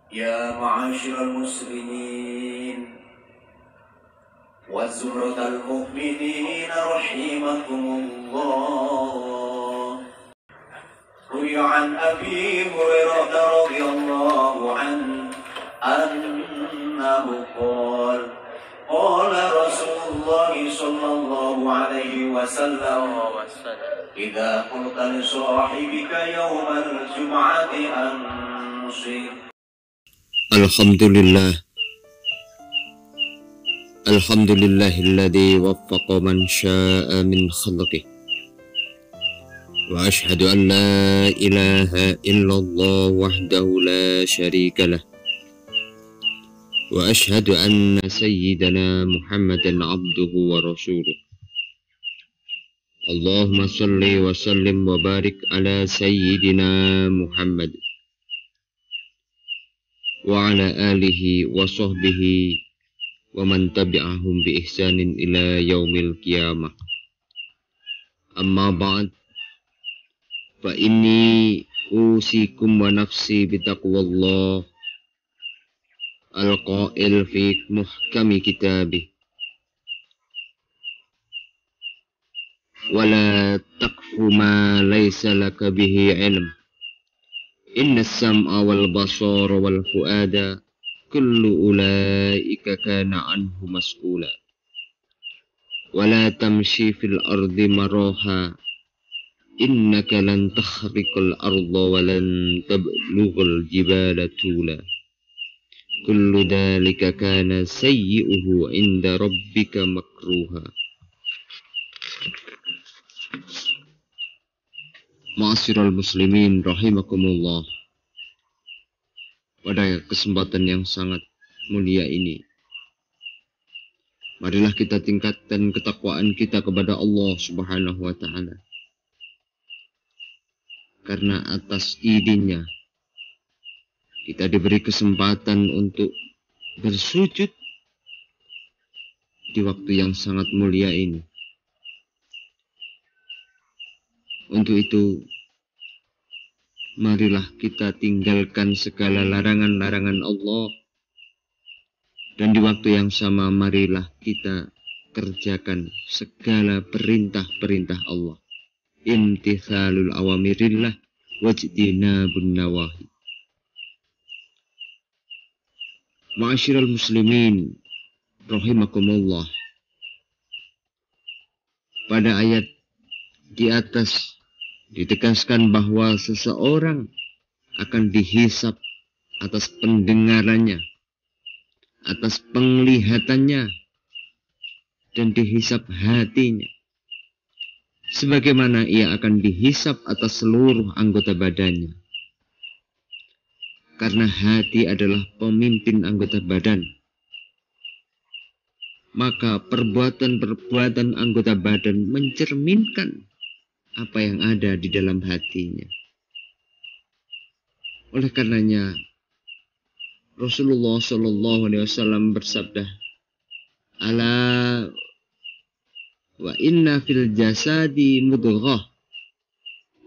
يا معاشر المسلمين وزمرة المؤمنين رحمكم الله. روي عن أبي هريرة رضي الله عنه أنه قال قال رسول الله صلى الله عليه وسلم إذا قلت لصاحبك يوم الجمعة أنصت. Alhamdulillahilladzi waffaqa man syaa min khalqih wa ashhadu an la ilaha illallah wahdahu la syarika lah wa ashhadu anna sayyidana Muhammadan abduhu wa rasuluh. Allahumma salli wa sallim wa barik ala sayyidina Muhammad wa ala alihi wa sahbihi wa man tabi'ahum bi ihsanin ila yaumil qiyamah. Amma ba'd, fa inni usikum wa nafsi bitaqwallah al-qail fi muhkami kitabih wa la taqfu ma laysa laka bihi ilm inna as-sam'a wal basara wal fu'ada kullu ulaika kana anhu mas'ula wa la tamshi fil ardi maraha innaka lan takhriqal arda wa lan tablughal jibala tula kullu dhalika kana sayyi'uhu 'inda rabbika makruha. Ma'asyiral muslimin rahimakumullah. Pada kesempatan yang sangat mulia ini, marilah kita tingkatkan ketakwaan kita kepada Allah Subhanahu wa ta'ala. Karena atas idenya kita diberi kesempatan untuk bersujud di waktu yang sangat mulia ini. Untuk itu, marilah kita tinggalkan segala larangan-larangan Allah. Dan di waktu yang sama marilah kita kerjakan segala perintah-perintah Allah. Imtithalul awamirillah wajtinabun nawahi. Ma'asyiral muslimin rahimakumullah. Pada ayat di atas ditegaskan bahwa seseorang akan dihisab atas pendengarannya, atas penglihatannya, dan dihisab hatinya. Sebagaimana ia akan dihisab atas seluruh anggota badannya. Karena hati adalah pemimpin anggota badan, maka perbuatan-perbuatan anggota badan mencerminkan apa yang ada di dalam hatinya. Oleh karenanya Rasulullah SAW bersabda, "Ala wa inna fil jasadi mudghah,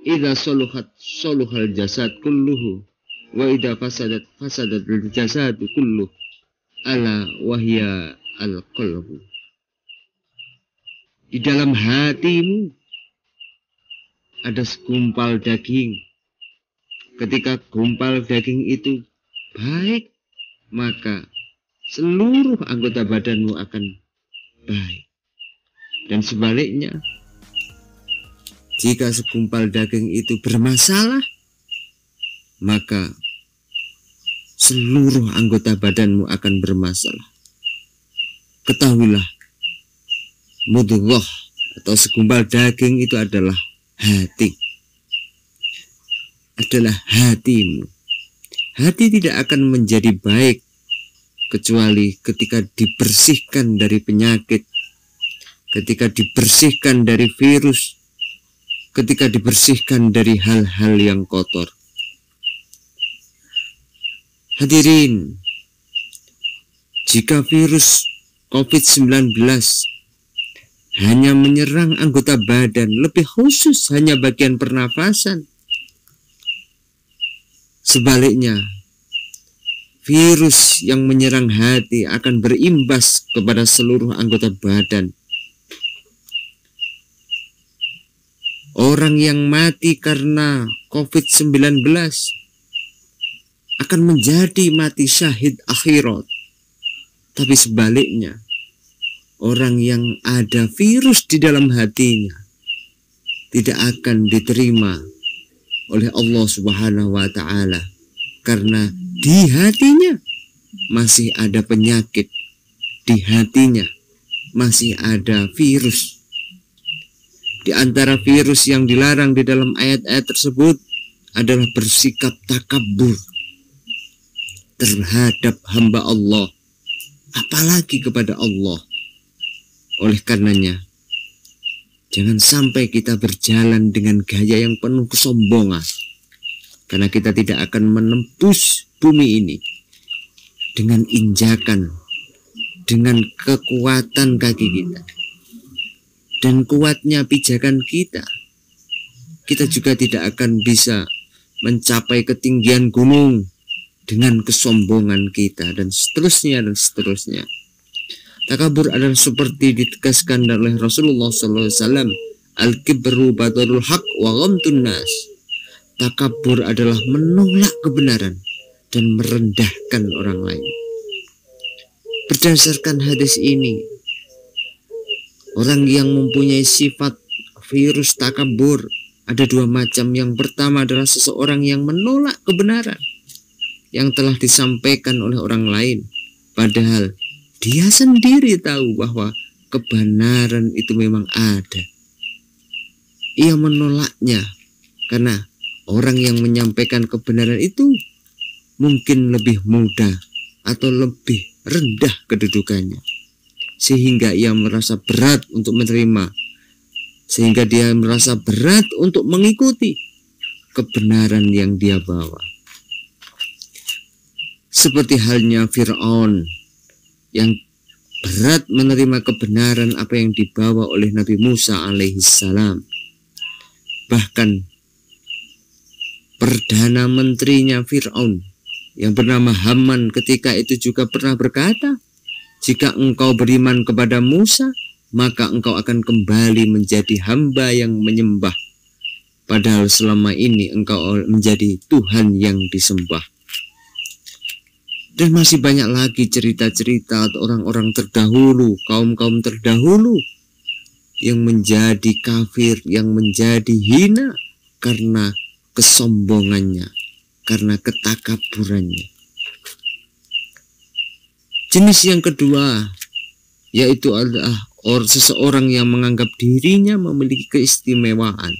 idza saluhat saluhal jasad kulluhu, wa idza fasadat fasadal jasadu kulluhu, ala wahya al-qalbu." Di dalam hatimu ada segumpal daging. Ketika gumpal daging itu baik, maka seluruh anggota badanmu akan baik. Dan sebaliknya, jika segumpal daging itu bermasalah, maka seluruh anggota badanmu akan bermasalah. Ketahuilah, mudghah atau segumpal daging itu adalah hati, adalah hatimu. Hati tidak akan menjadi baik kecuali ketika dibersihkan dari penyakit, ketika dibersihkan dari virus, ketika dibersihkan dari hal-hal yang kotor. Hadirin, jika virus COVID-19 hanya menyerang anggota badan, lebih khusus hanya bagian pernafasan. Sebaliknya, virus yang menyerang hati akan berimbas kepada seluruh anggota badan. Orang yang mati karena COVID-19 akan menjadi mati syahid akhirat. Tapi sebaliknya, orang yang ada virus di dalam hatinya tidak akan diterima oleh Allah Subhanahu wa Ta'ala, karena di hatinya masih ada penyakit, di hatinya masih ada virus. Di antara virus yang dilarang di dalam ayat-ayat tersebut adalah bersikap takabur terhadap hamba Allah, apalagi kepada Allah. Oleh karenanya, jangan sampai kita berjalan dengan gaya yang penuh kesombongan, karena kita tidak akan menembus bumi ini dengan injakan, dengan kekuatan kaki kita dan kuatnya pijakan kita. Kita juga tidak akan bisa mencapai ketinggian gunung dengan kesombongan kita, dan seterusnya dan seterusnya. Takabur adalah seperti ditegaskan oleh Rasulullah SAW, al-kibru batarul haq wa ghamtun nas. Takabur adalah menolak kebenaran dan merendahkan orang lain. Berdasarkan hadis ini, orang yang mempunyai sifat virus takabur ada dua macam. Yang pertama adalah seseorang yang menolak kebenaran yang telah disampaikan oleh orang lain, padahal dia sendiri tahu bahwa kebenaran itu memang ada. Ia menolaknya karena orang yang menyampaikan kebenaran itu mungkin lebih muda atau lebih rendah kedudukannya, sehingga ia merasa berat untuk menerima, sehingga dia merasa berat untuk mengikuti kebenaran yang dia bawa. Seperti halnya Fir'aun yang berat menerima kebenaran apa yang dibawa oleh Nabi Musa alaihissalam. Bahkan Perdana Menterinya Fir'aun yang bernama Haman ketika itu juga pernah berkata, jika engkau beriman kepada Musa, maka engkau akan kembali menjadi hamba yang menyembah, padahal selama ini engkau menjadi Tuhan yang disembah. Dan masih banyak lagi cerita-cerita orang-orang terdahulu, kaum-kaum terdahulu yang menjadi kafir, yang menjadi hina karena kesombongannya, karena ketakaburannya. Jenis yang kedua yaitu adalah seseorang yang menganggap dirinya memiliki keistimewaan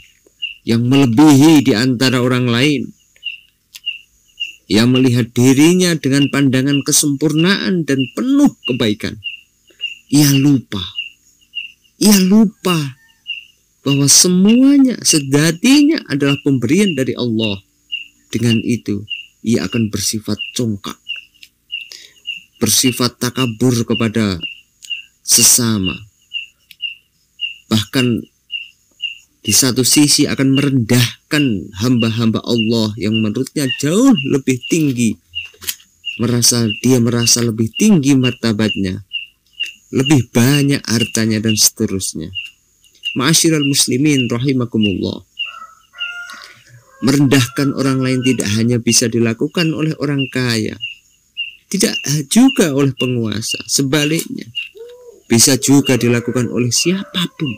yang melebihi di antara orang lain. Ia melihat dirinya dengan pandangan kesempurnaan dan penuh kebaikan. Ia lupa bahwa semuanya sejatinya adalah pemberian dari Allah. Dengan itu, ia akan bersifat congkak, bersifat takabur kepada sesama. Bahkan di satu sisi akan merendahkan hamba-hamba Allah yang menurutnya jauh lebih tinggi. Dia merasa lebih tinggi martabatnya, lebih banyak hartanya dan seterusnya. Ma'asyiral muslimin rahimakumullah. Merendahkan orang lain tidak hanya bisa dilakukan oleh orang kaya, tidak juga oleh penguasa. Sebaliknya, bisa juga dilakukan oleh siapapun.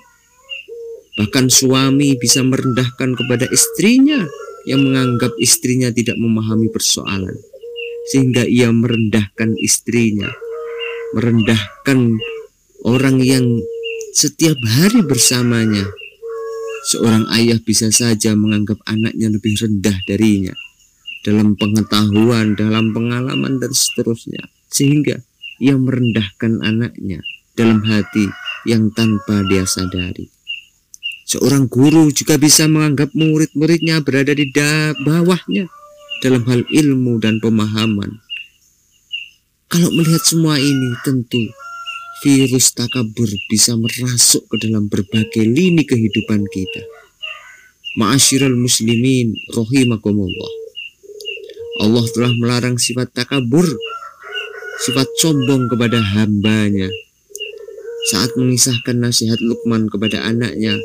Bahkan suami bisa merendahkan kepada istrinya yang menganggap istrinya tidak memahami persoalan, sehingga ia merendahkan istrinya, merendahkan orang yang setiap hari bersamanya. Seorang ayah bisa saja menganggap anaknya lebih rendah darinya dalam pengetahuan, dalam pengalaman dan seterusnya, sehingga ia merendahkan anaknya dalam hati yang tanpa dia sadari. Seorang guru juga bisa menganggap murid-muridnya berada di bawahnya dalam hal ilmu dan pemahaman. Kalau melihat semua ini, tentu virus takabur bisa merasuk ke dalam berbagai lini kehidupan kita. Ma'asyiral muslimin rahimakumullah. Allah telah melarang sifat takabur, sifat sombong kepada hambanya. Saat mengisahkan nasihat Luqman kepada anaknya,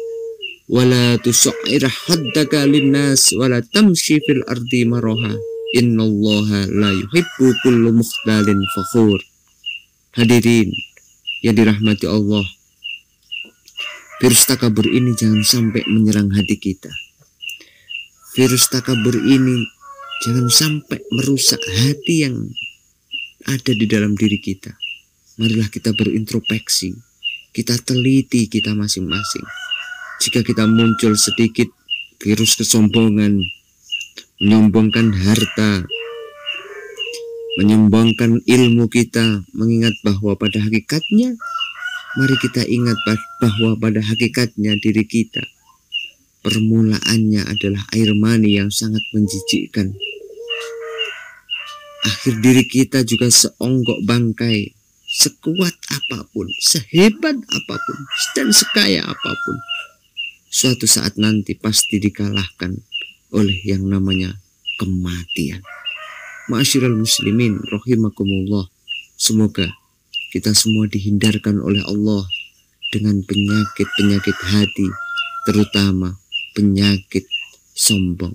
wala tusair haddaka linnas wala tamshi fil ardi maraha innallaha la yuhibbu kullu mukhtalin fakhur. Hadirin yang dirahmati Allah, virus takabur ini jangan sampai menyerang hati kita. Virus takabur ini jangan sampai merusak hati yang ada di dalam diri kita. Marilah kita berintrospeksi, kita teliti kita masing-masing. Jika kita muncul sedikit virus kesombongan, menyombongkan harta, menyombongkan ilmu kita, mengingat bahwa pada hakikatnya, mari kita ingat bahwa pada hakikatnya diri kita, permulaannya adalah air mani yang sangat menjijikkan. Akhir diri kita juga seonggok bangkai, sekuat apapun, sehebat apapun, dan sekaya apapun, suatu saat nanti pasti dikalahkan oleh yang namanya kematian. Ma'asyiral muslimin rahimakumullah, semoga kita semua dihindarkan oleh Allah dengan penyakit-penyakit hati, terutama penyakit sombong,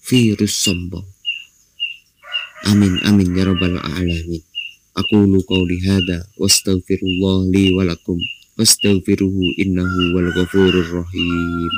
virus sombong. Amin amin ya rabbal alamin. Aqulu qawli hadza wastaghfirullah li wa lakum wastaghfiruhu innahu wal ghafurur rahim.